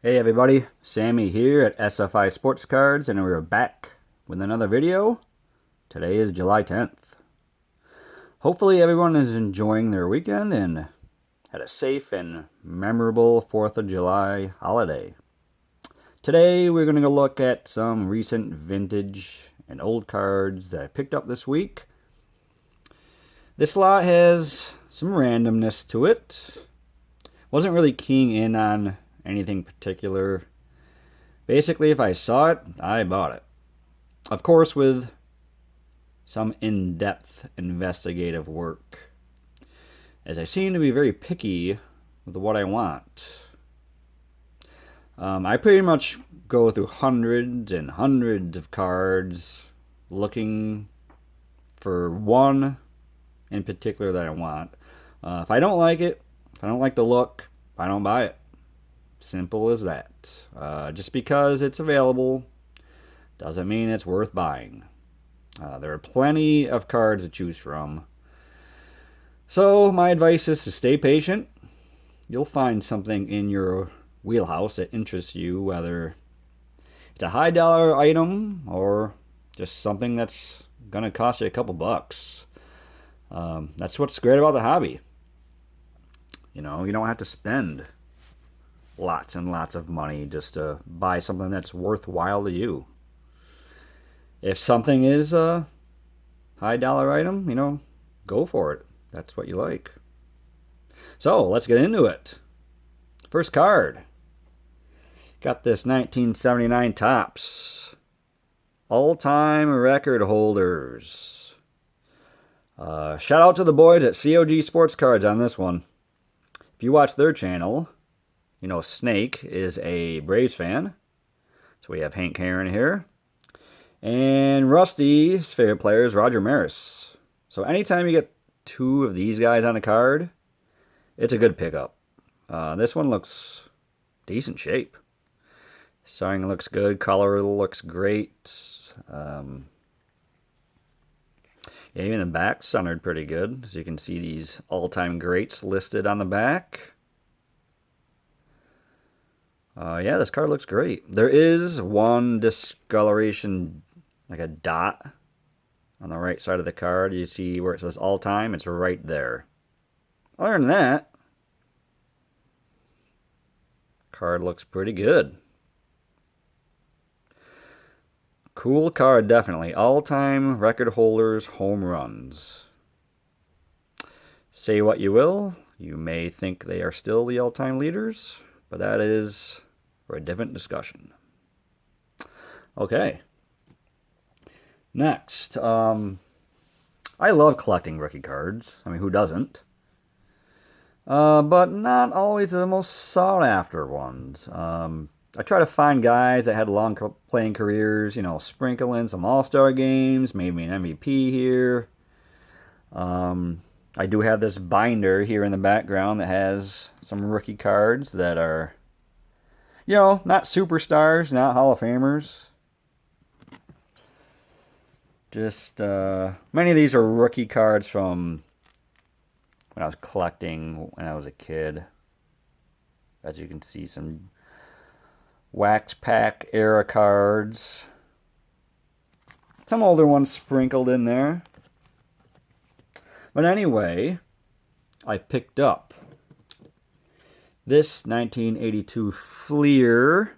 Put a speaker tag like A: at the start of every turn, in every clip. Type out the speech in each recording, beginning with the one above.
A: Hey everybody, Sammy here at SFI Sports Cards, and we're back with another video. Today is July 10th. Hopefully everyone is enjoying their weekend and had a safe and memorable 4th of July holiday. Today we're going to look at some recent vintage and old cards that I picked up this week. This lot has some randomness to it. Wasn't really keying in on anything particular. Basically, if I saw it, I bought it. Of course, with some in-depth investigative work, as I seem to be very picky with what I want. I pretty much go through hundreds and hundreds of cards looking for one in particular that I want. If I don't like it, if I don't like the look, I don't buy it. Simple as that. Just because it's available doesn't mean it's worth buying. There are plenty of cards to choose from. So my advice is to stay patient. You'll find something in your wheelhouse that interests you, whether it's a high dollar item or just something that's going to cost you a couple bucks. That's what's great about the hobby. You know, you don't have to spend lots and lots of money just to buy something that's worthwhile to you. If something is a high dollar item, you know, go for it. That's what you like. So let's get into it. First card. Got this 1979 Topps. All-time record holders. Shout out to the boys at COG Sports Cards on this one. If you watch their channel, you know Snake is a Braves fan. So we have Hank Aaron here. And Rusty's favorite player is Roger Maris. So anytime you get two of these guys on a card, it's a good pickup. This one looks decent shape. Starring looks good. Color looks great. Yeah, even the back centered pretty good. So you can see these all-time greats listed on the back. Yeah, this card looks great. There is one discoloration, like a dot on the right side of the card. You see where it says all-time? It's right there. Other than that, card looks pretty good. Cool card, definitely. All-time record holders, home runs. Say what you will, you may think they are still the all-time leaders, but that is for a different discussion. Okay. Next, I love collecting rookie cards. I mean, who doesn't? But not always the most sought-after ones. I try to find guys that had long playing careers, you know, sprinkle in some all-star games, maybe an MVP here. I do have this binder here in the background that has some rookie cards that are, you know, not superstars, not Hall of Famers. Just, many of these are rookie cards from when I was collecting when I was a kid. As you can see, some wax pack era cards. Some older ones sprinkled in there. But anyway, I picked up this 1982 Fleer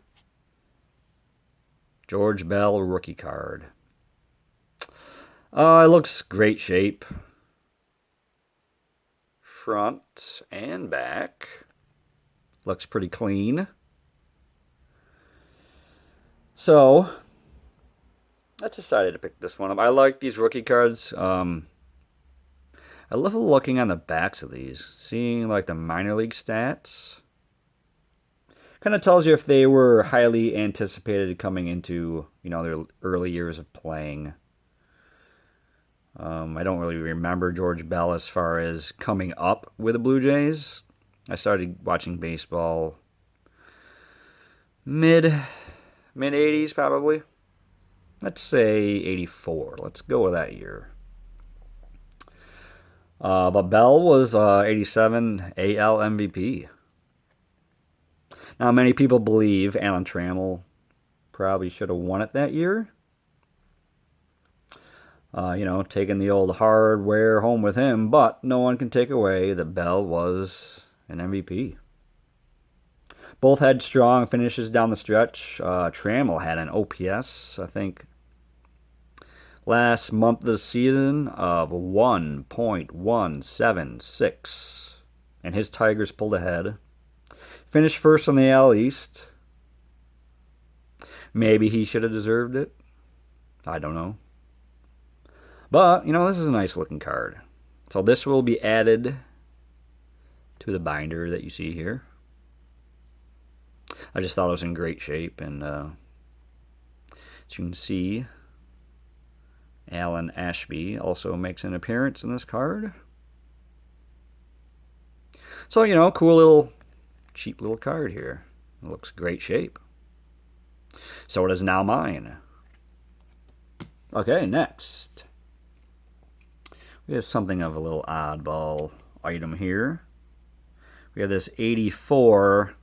A: George Bell rookie card. It looks great shape. Front and back. Looks pretty clean. So, I decided to pick this one up. I like these rookie cards. I love looking on the backs of these, seeing like the minor league stats. Kind of tells you if they were highly anticipated coming into, you know, their early years of playing. I don't really remember George Bell as far as coming up with the Blue Jays. I started watching baseball mid 80s probably. Let's say 84. Let's go with that year. But Bell was 87 AL MVP. Now, many people believe Alan Trammell probably should have won it that year. Taking the old hardware home with him, but no one can take away that Bell was an MVP. Both had strong finishes down the stretch. Trammell had an OPS, I think, last month of the season of 1.176, and his Tigers pulled ahead. Finished first on the AL East. Maybe he should have deserved it. I don't know. But, this is a nice looking card. So this will be added to the binder that you see here. I just thought it was in great shape, and as you can see, Alan Ashby also makes an appearance in this card. So, cool little, cheap little card here. It looks great shape. So it is now mine. Okay, next. We have something of a little oddball item here. We have this 84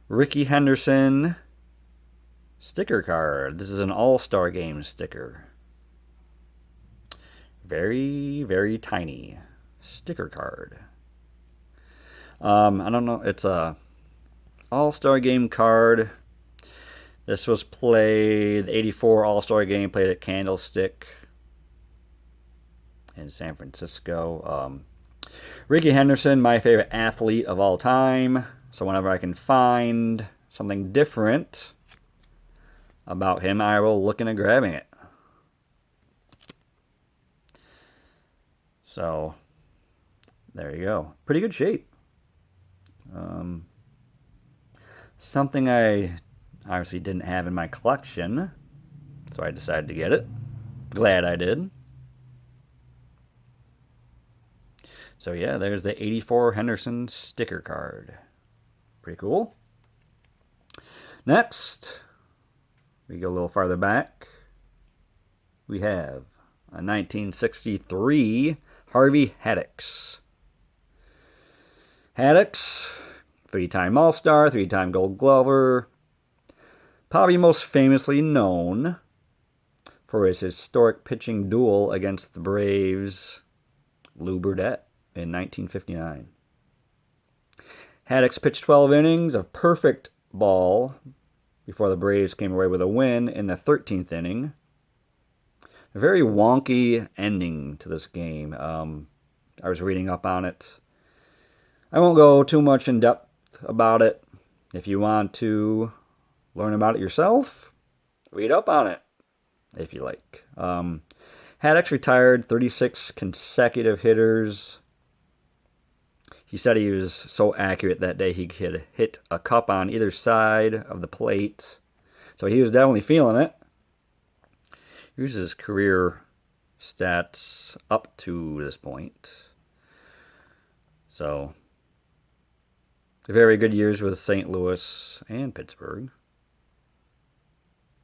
A: Ricky Henderson sticker card. This is an All-Star Game sticker. Very, very tiny sticker card. I don't know. It's a All-Star Game card. This was played, the 84 All-Star Game played at Candlestick in San Francisco. Ricky Henderson, my favorite athlete of all time. So whenever I can find something different about him, I will look into grabbing it. So there you go. Pretty good shape. Something I obviously didn't have in my collection, so I decided to get it. Glad I did. So yeah, there's the 84 Henderson sticker card. Pretty cool. Next, we go a little farther back. We have a 1963 Harvey Maddox. Maddox, 3-time All-Star, 3-time Gold Glover. Probably most famously known for his historic pitching duel against the Braves' Lou Burdett in 1959. Maddox pitched 12 innings of perfect ball before the Braves came away with a win in the 13th inning. A very wonky ending to this game. I was reading up on it. I won't go too much in depth about it. If you want to learn about it yourself, read up on it, if you like. Maddox retired 36 consecutive hitters. He said he was so accurate that day he could hit a cup on either side of the plate. So he was definitely feeling it. Here's his career stats up to this point. So, very good years with St. Louis and Pittsburgh.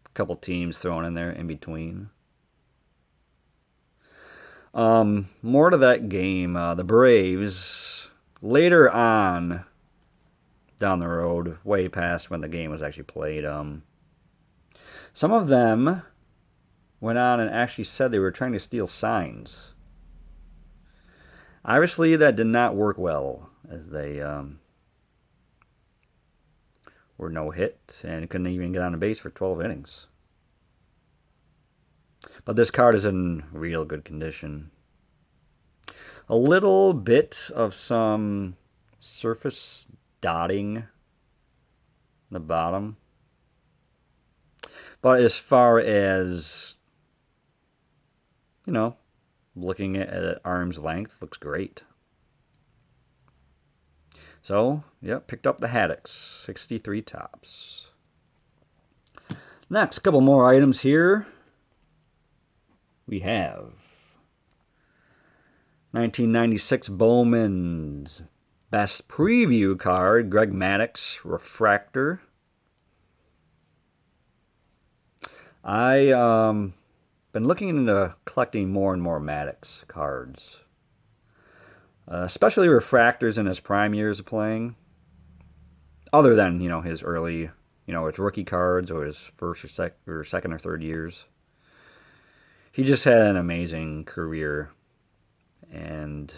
A: A couple teams thrown in there in between. More to that game. The Braves, later on down the road, way past when the game was actually played, some of them went on and actually said they were trying to steal signs. Obviously, that did not work well, as they were no hit and couldn't even get on a base for 12 innings. But this card is in real good condition. A little bit of some surface dotting in the bottom. But as far as, looking at it at arm's length, looks great. So, picked up the Maddox, 63 tops. Next, a couple more items here. We have 1996 Bowman's Best Preview card, Greg Maddox, Refractor. I been looking into collecting more and more Maddox cards, especially refractors in his prime years of playing. other than, his early, his rookie cards or his first or second or third years. He just had an amazing career, and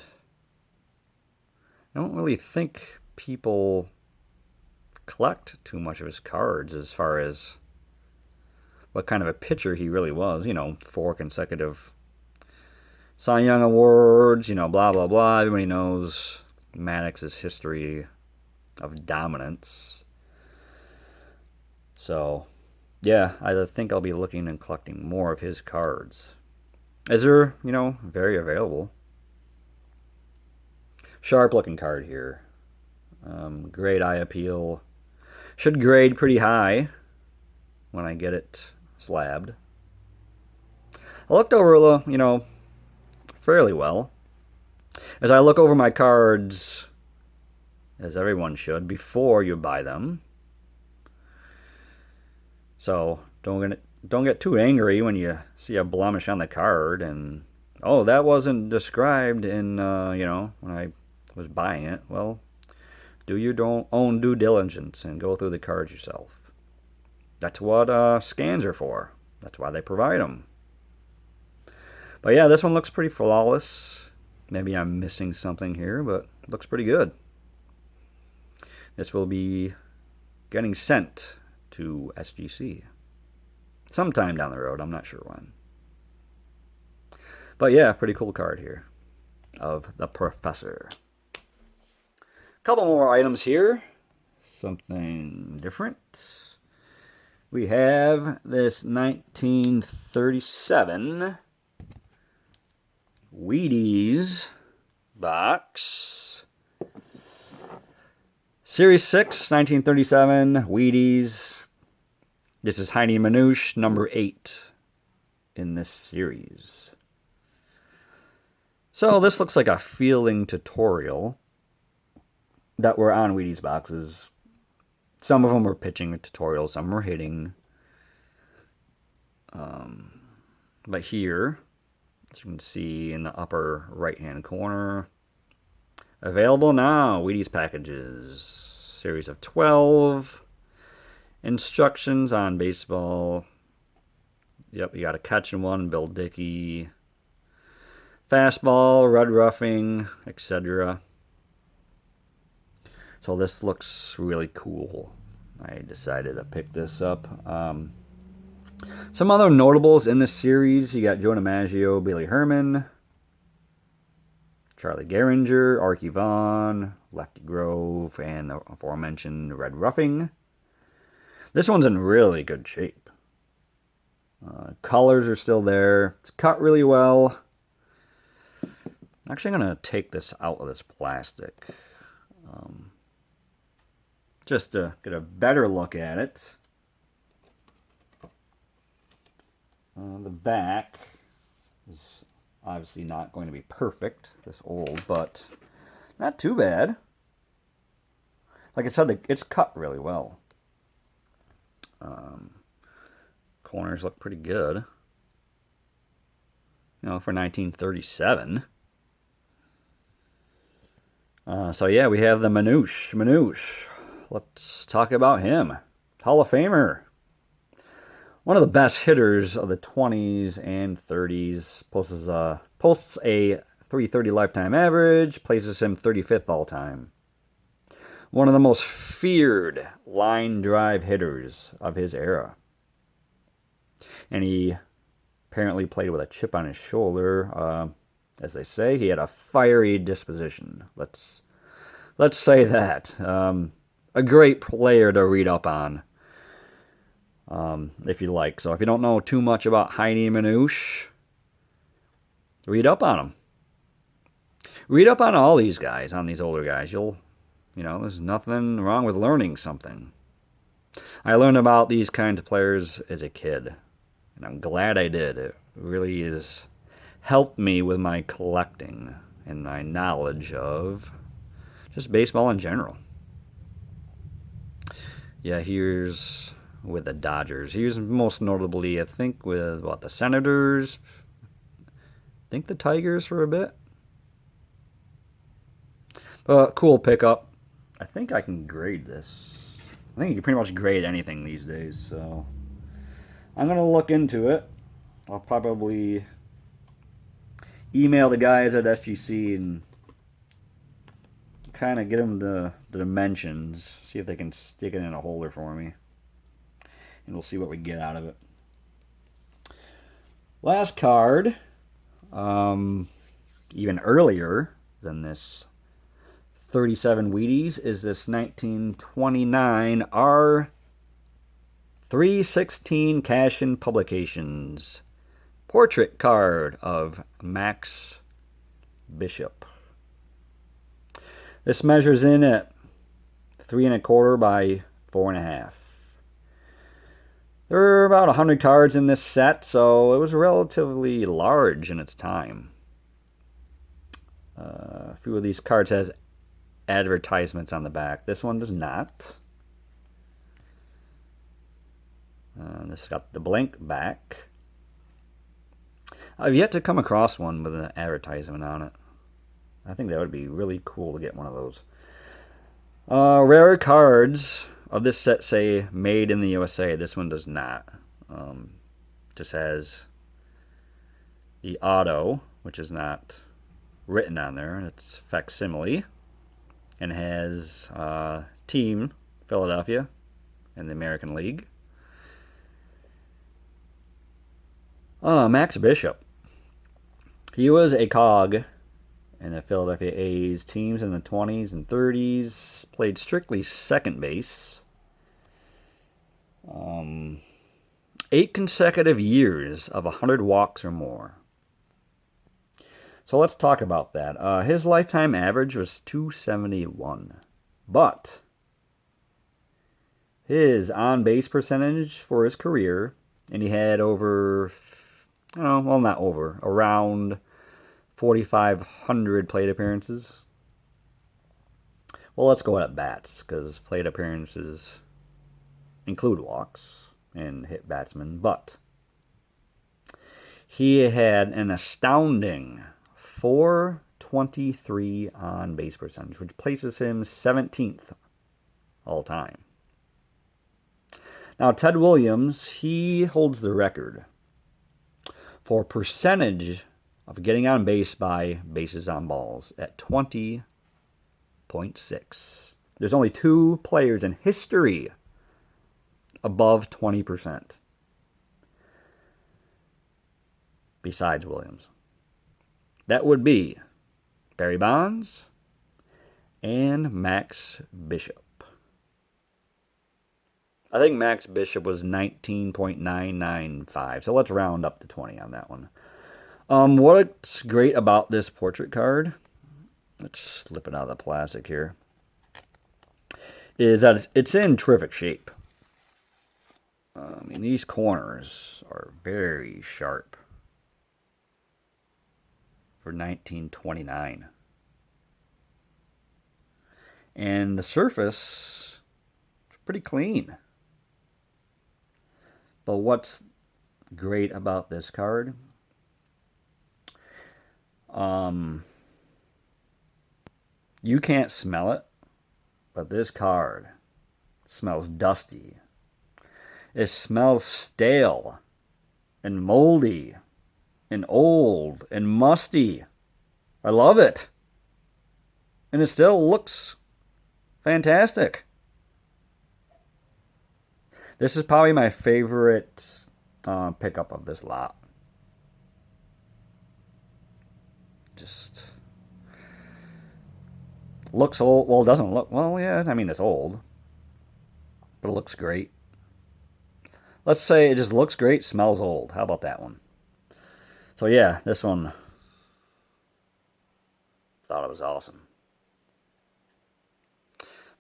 A: I don't really think people collect too much of his cards as far as what kind of a pitcher he really was. 4 consecutive Cy Young Awards, blah, blah, blah. Everybody knows Maddox's history of dominance. So, yeah, I think I'll be looking and collecting more of his cards. As they're, very available. Sharp looking card here. Great eye appeal. Should grade pretty high when I get it slabbed. I looked over, fairly well. As I look over my cards, as everyone should, before you buy them. So don't get too angry when you see a blemish on the card and, oh, that wasn't described in, when I was buying it. Well, do your own due diligence and go through the cards yourself. That's what scans are for. That's why they provide them. But yeah, this one looks pretty flawless. Maybe I'm missing something here, but it looks pretty good. This will be getting sent to SGC sometime down the road. I'm not sure when. But yeah, pretty cool card here of the Professor. Couple more items here. Something different. We have this 1937 Wheaties box. Series 6, 1937, Wheaties. This is Heine Manouche, number 8 in this series. So this looks like a fielding tutorial that were on Wheaties boxes. Some of them were pitching tutorials, some were hitting. But here, as you can see in the upper right-hand corner, available now, Wheaties packages, series of 12, instructions on baseball. Yep, you got a catching one, Bill Dickey, fastball, red roughing, etc. So this looks really cool. I decided to pick this up. Some other notables in this series, you got Joe DiMaggio, Billy Herman, Charlie Gehringer, Archie Vaughn, Lefty Grove, and the aforementioned Red Roughing. This one's in really good shape. Colors are still there. It's cut really well. I'm actually going to take this out of this plastic. Just to get a better look at it. The back is obviously not going to be perfect, this old, but not too bad. Like I said, it's cut really well. Corners look pretty good. For 1937. So yeah, we have the Manouche. Let's talk about him. Hall of Famer. One of the best hitters of the 20s and 30s. Posts a 330 lifetime average. Places him 35th all time. One of the most feared line drive hitters of his era. And he apparently played with a chip on his shoulder. As they say, he had a fiery disposition. Let's say that. A great player to read up on. If you like. So if you don't know too much about Heine Manouche, read up on him. Read up on all these guys, on these older guys. There's nothing wrong with learning something. I learned about these kinds of players as a kid, and I'm glad I did. It really has helped me with my collecting and my knowledge of just baseball in general. Yeah, here's with the Dodgers. He was most notably, I think, with, the Senators? I think the Tigers for a bit. Cool pickup. I think I can grade this. I think you can pretty much grade anything these days, so I'm going to look into it. I'll probably email the guys at SGC and kind of get them the dimensions, see if they can stick it in a holder for me, and we'll see what we get out of it. Last card, even earlier than this 37 Wheaties, is this 1929 R316 Cash-In Publications portrait card of Max Bishop. This measures in at 3 1/4 by 4 1/2. There are about 100 cards in this set, so it was relatively large in its time. A few of these cards has advertisements on the back. This one does not. This got the blank back. I've yet to come across one with an advertisement on it. I think that would be really cool to get one of those. Rare cards of this set say made in the USA. This one does not. Just has the auto, which is not written on there. It's facsimile. And has Team Philadelphia in the American League. Max Bishop. He was a cog in the Philadelphia A's teams in the 20s and 30s. Played strictly second base. 8 consecutive years of 100 walks or more. So let's talk about that. His lifetime average was .271. But his on-base percentage for his career, and he had over, well, not over, around 4,500 plate appearances. Well, let's go at bats, because plate appearances include walks and hit batsmen. But he had an astounding .423 on-base percentage, which places him 17th all time. Now, Ted Williams, he holds the record for percentage of getting on base by bases on balls at 20.6. There's only 2 players in history above 20% besides Williams. That would be Barry Bonds and Max Bishop. I think Max Bishop was 19.995, so let's round up to 20 on that one. What's great about this portrait card, let's slip it out of the plastic here, is that it's in terrific shape. I mean, these corners are very sharp for 1929. And the surface is pretty clean. But what's great about this card, you can't smell it, but this card smells dusty. It smells stale and moldy and old and musty. I love it. And it still looks fantastic. This is probably my favorite pickup of this lot. Just looks old. Well, it doesn't look. Well, yeah, I mean, it's old. But it looks great. Let's say it just looks great, smells old. How about that one? So yeah, this one, thought it was awesome.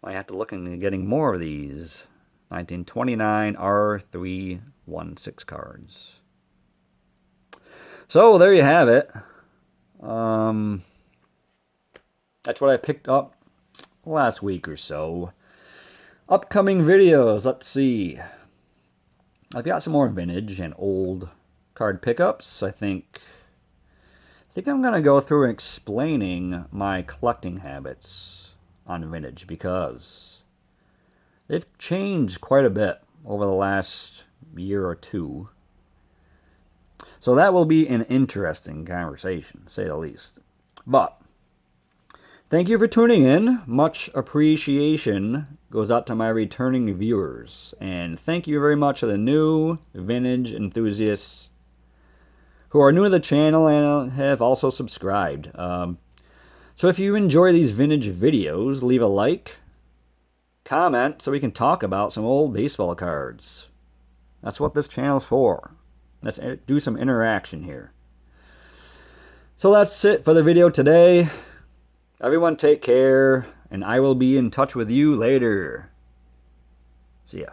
A: Might have to look into getting more of these 1929 R316 cards. So there you have it. That's what I picked up last week or so. Upcoming videos, let's see. I've got some more vintage and old card pickups. I think I'm going to go through explaining my collecting habits on vintage because they've changed quite a bit over the last year or two. So that will be an interesting conversation, to say the least. But thank you for tuning in. Much appreciation goes out to my returning viewers. And thank you very much to the new vintage enthusiasts who are new to the channel and have also subscribed. So if you enjoy these vintage videos, leave a like, comment, so we can talk about some old baseball cards. That's what this channel's for. Let's do some interaction here. So that's it for the video today. Everyone take care, and I will be in touch with you later. See ya.